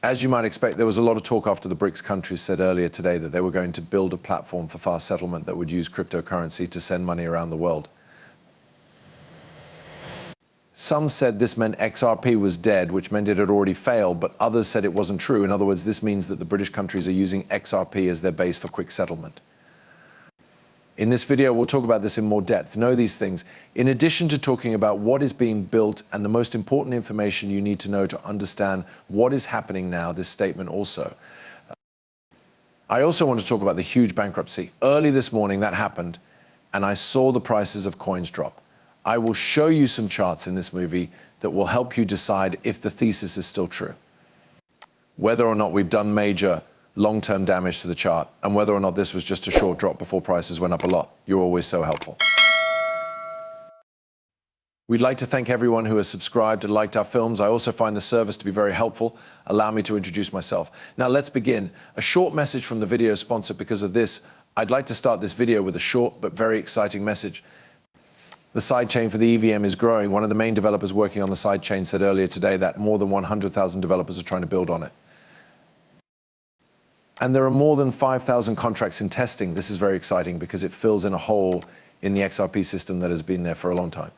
As you might expect, there was a lot of talk after the BRICS countries said earlier today that they were going to build a platform for fast settlement that would use cryptocurrency to send money around the world. Some said this meant XRP was dead, which meant it had already failed, but others said it wasn't true. In other words, this means that the British countries are using XRP as their base for quick settlement. In this video, we'll talk about this in more depth. Know these things, in addition to talking about what is being built and the most important information you need to know to understand what is happening now, this statement also. I also want to talk about the huge bankruptcy. Early this morning, that happened, and I saw the prices of coins drop. I will show you some charts in this movie that will help you decide if the thesis is still true, whether or not we've done major long-term damage to the chart, and whether or not this was just a short drop before prices went up a lot. You're always so helpful. We'd like to thank everyone who has subscribed and liked our films. I also find the service to be very helpful. Allow me to introduce myself. Now let's begin. A short message from the video sponsor. Because of this, I'd like to start this video with a short but very exciting message. The sidechain for the EVM is growing. One of the main developers working on the sidechain said earlier today that more than 100,000 developers are trying to build on it. And there are more than 5,000 contracts in testing. This is very exciting because it fills in a hole in the XRP system that has been there for a long time.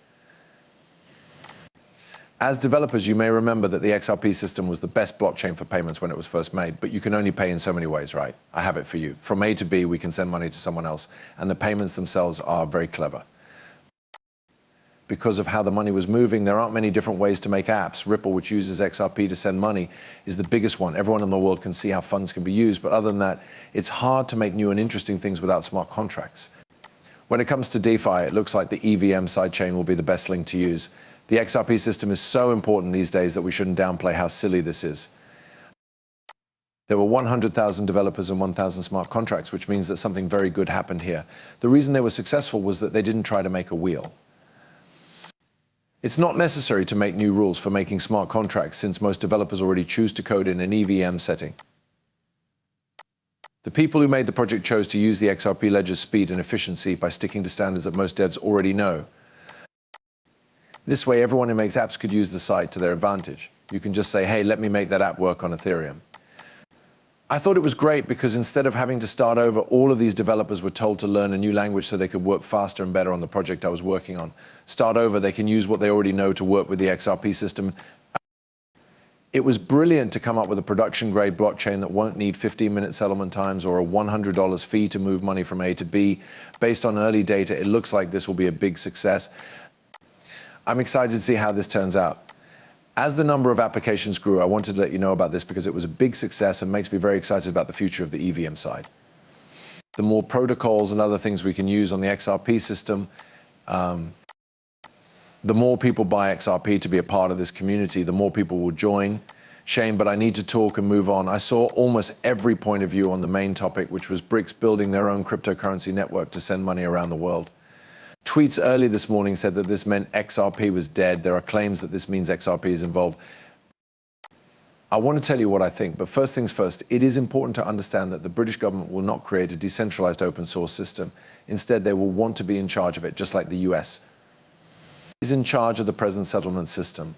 As developers, you may remember that the XRP system was the best blockchain for payments when it was first made, but you can only pay in so many ways, right? I have it for you. From A to B, we can send money to someone else, and the payments themselves are very clever. Because of how the money was moving, there aren't many different ways to make apps. Ripple, which uses XRP to send money, is the biggest one. Everyone in the world can see how funds can be used, but other than that, it's hard to make new and interesting things without smart contracts. When it comes to DeFi, it looks like the EVM sidechain will be the best link to use. The XRP system is so important these days that we shouldn't downplay how silly this is. There were 100,000 developers and 1,000 smart contracts, which means that something very good happened here. The reason they were successful was that they didn't try to make a wheel. It's not necessary to make new rules for making smart contracts, since most developers already choose to code in an EVM setting. The people who made the project chose to use the XRP ledger's speed and efficiency by sticking to standards that most devs already know. This way, everyone who makes apps could use the site to their advantage. You can just say, hey, let me make that app work on Ethereum. I thought it was great because instead of having to start over, all of these developers were told to learn a new language so they could work faster and better on the project I was working on. Start over, they can use what they already know to work with the XRP system. It was brilliant to come up with a production-grade blockchain that won't need 15-minute settlement times or a $100 fee to move money from A to B. Based on early data, it looks like this will be a big success. I'm excited to see how this turns out. As the number of applications grew, I wanted to let you know about this because it was a big success and makes me very excited about the future of the EVM side. The more protocols and other things we can use on the XRP system, the more people buy XRP to be a part of this community, the more people will join. Shame, but I need to talk and move on. I saw almost every point of view on the main topic, which was BRICS building their own cryptocurrency network to send money around the world. Tweets early this morning said that this meant XRP was dead. There are claims that this means XRP is involved. I want to tell you what I think, but first things first, it is important to understand that the British government will not create a decentralized open source system. Instead, they will want to be in charge of it, just like the US is in charge of the present settlement system.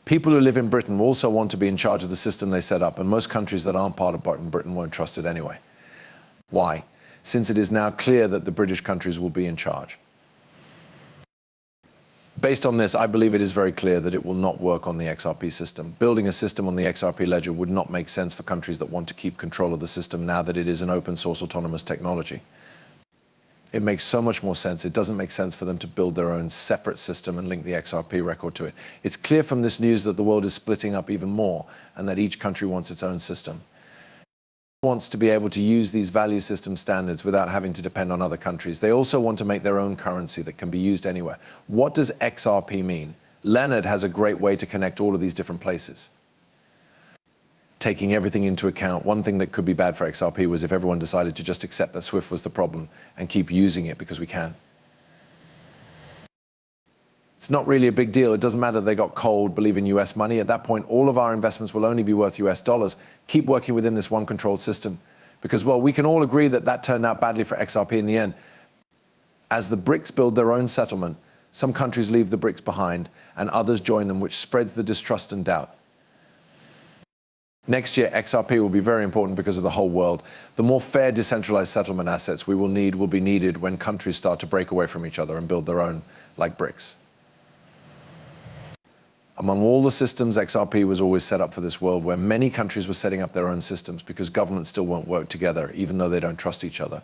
People who live in Britain will also want to be in charge of the system they set up, and most countries that aren't part of Britain won't trust it anyway. Why? Since it is now clear that the British countries will be in charge. Based on this, I believe it is very clear that it will not work on the XRP system. Building a system on the XRP ledger would not make sense for countries that want to keep control of the system now that it is an open source autonomous technology. It makes so much more sense. It doesn't make sense for them to build their own separate system and link the XRP record to it. It's clear from this news that the world is splitting up even more and that each country wants its own system. Wants to be able to use these value system standards without having to depend on other countries. They also want to make their own currency that can be used anywhere. What does XRP mean? Leonard has a great way to connect all of these different places. Taking everything into account, one thing that could be bad for XRP was if everyone decided to just accept that Swift was the problem and keep using it because we can. It's not really a big deal. It doesn't matter they got cold, believe in US money. At that point, all of our investments will only be worth US dollars. Keep working within this one controlled system. Because, well, we can all agree that that turned out badly for XRP in the end. As the BRICS build their own settlement, some countries leave the BRICS behind and others join them, which spreads the distrust and doubt. Next year, XRP will be very important because of the whole world. The more fair decentralized settlement assets we will need will be needed when countries start to break away from each other and build their own, like BRICS. Among all the systems, XRP was always set up for this world where many countries were setting up their own systems because governments still won't work together, even though they don't trust each other.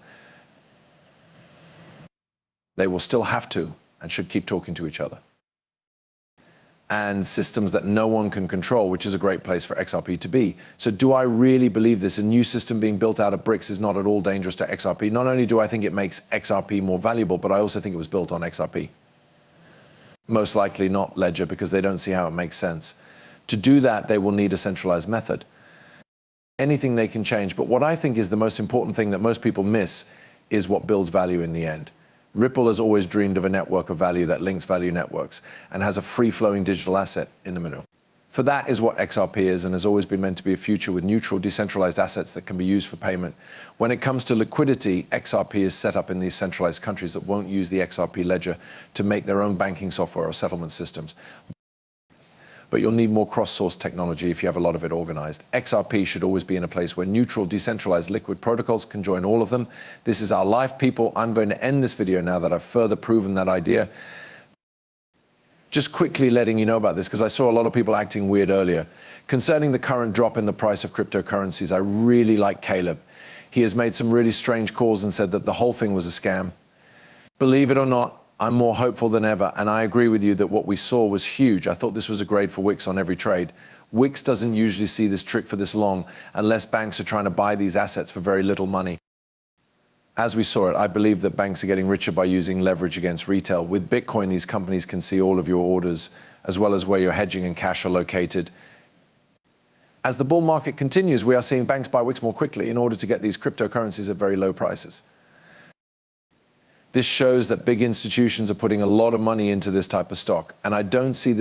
They will still have to and should keep talking to each other. And systems that no one can control, which is a great place for XRP to be. So do I really believe this? A new system being built out of BRICS is not at all dangerous to XRP. Not only do I think it makes XRP more valuable, but I also think it was built on XRP. Most likely not Ledger, because they don't see how it makes sense. To do that, they will need a centralized method. Anything they can change, but what I think is the most important thing that most people miss is what builds value in the end. Ripple has always dreamed of a network of value that links value networks and has a free-flowing digital asset in the middle. For that is what XRP is and has always been meant to be a future with neutral, decentralized assets that can be used for payment. When it comes to liquidity, XRP is set up in these centralized countries that won't use the XRP ledger to make their own banking software or settlement systems. But you'll need more cross-source technology if you have a lot of it organized. XRP should always be in a place where neutral, decentralized liquid protocols can join all of them. This is our life, people. I'm going to end this video now that I've further proven that idea. Just quickly letting you know about this, because I saw a lot of people acting weird earlier. Concerning the current drop in the price of cryptocurrencies, I really like Caleb. He has made some really strange calls and said that the whole thing was a scam. Believe it or not, I'm more hopeful than ever, and I agree with you that what we saw was huge. I thought this was a grade for Wix on every trade. Wix doesn't usually see this trick for this long unless banks are trying to buy these assets for very little money. As we saw it, I believe that banks are getting richer by using leverage against retail. With Bitcoin, these companies can see all of your orders, as well as where your hedging and cash are located. As the bull market continues, we are seeing banks buy Wix more quickly in order to get these cryptocurrencies at very low prices. This shows that big institutions are putting a lot of money into this type of stock, and I don't see this